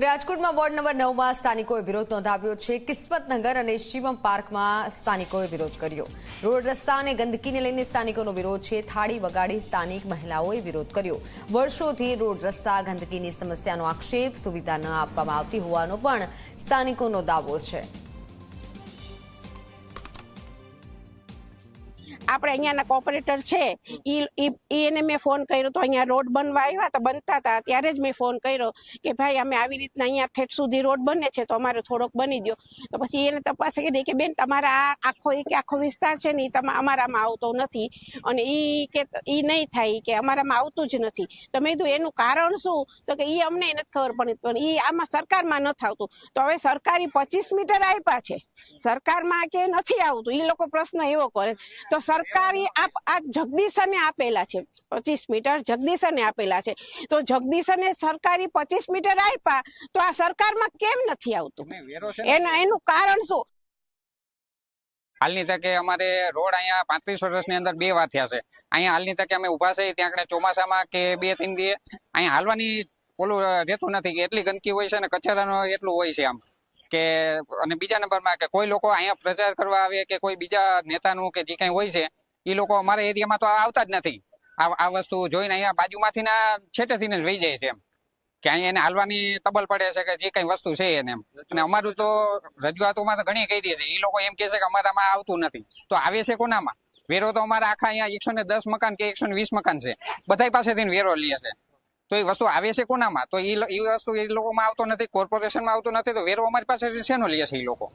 રાજકોટમાં ward number 9માં સ્થાનિકોએ વિરોધ નોંધાવ્યો છે। કિસ્મતનગર અને શિવમ પાર્કમાં સ્થાનિકોએ વિરોધ કર્યો। રોડ રસ્તા અને ગંદકીને લઈને સ્થાનિકોનો વિરોધ છે। થાળી વગાડી સ્થાનિક મહિલાઓએ વિરોધ કર્યો। વર્ષોથી રોડ રસ્તા ગંદકીની સમસ્યાનો આક્ષેપ, સુવિધા ન આપવામાં આવતી હોવાનો પણ સ્થાનિકોનો દાવો છે। આપણે અહીંયાના કોર્પોરેટર છે એને મેં ફોન કર્યો તો અહીંયા રોડ બનવા આવ્યા તો બનતા હતા ત્યારે જ મેં ફોન કર્યો કે ભાઈ અમે આવી રીતના અહીંયા ઠેઠ સુધી રોડ બને છે તો અમારે થોડોક બની દો। તો પછી એને તપાસ કરી કે બેન તમારા આખો વિસ્તાર છે ને એ અમારામાં આવતો નથી અને એ કે એ નહીં થાય કે અમારામાં આવતું જ નથી। તો મેં કીધું એનું કારણ શું? તો કે એ અમને નથી ખબર પડી પણ એ આમાં સરકારમાં નથી આવતું। તો હવે સરકારી 25 મીટર આપ્યા છે, સરકારમાં કે નથી આવતું એ લોકો પ્રશ્ન એવો કરે તો સરકારી આ જગદીશને આપેલા છે 25 મીટર જગદીશને આપેલા છે તો જગદીશને સરકારી 25 મીટર આપ્યા તો આ સરકારમાં કેમ નથી આવતું? એનું કારણ શું? હાલની તકે અમારે રોડ અહીંયા 35 વર્ષની અંદર 2 વાર થયા છે। અહીંયા હાલની તકે અમે ઉભા છે ત્યાં આગળ ચોમાસામાં કે 2-3 દિવસ અહીંયા હાલવાની ઓલું રહેતું નથી કે એટલી ગંદકી હોય છે ને કચરાનો એટલું હોય છે આમ કે। અને બીજા નંબરમાં કે કોઈ લોકો અહીંયા પ્રચાર કરવા આવે કે કોઈ બીજા નેતાનું કે જે કઈ હોય છે એ લોકો અમારા એરિયામાં તો આવતા જ નથી। આ વસ્તુ જોઈને અહીંયા બાજુમાંથી ના છેટેથી જ વહી જાય છે એમ કે અહીંયા એને હાલવાની તબલ પડે છે કે જે કઈ વસ્તુ છે એને એમ। અને અમારું તો રજૂઆતોમાં તો ઘણી કહી દે છે, એ લોકો એમ કે છે કે અમારામાં આવતું નથી તો આવે છે કોનામાં? વેરો તો અમારા આખા અહીંયા 110 મકાન કે 120 મકાન છે બધા પાસેથી વેરો લે છે તો એ વસ્તુ આવે છે કોનામાં? તો એ વસ્તુ એ લોકોમાં આવતો નથી, કોર્પોરેશનમાં આવતો નથી તો વેરો અમારી પાસે શેનો લે છે એ લોકો?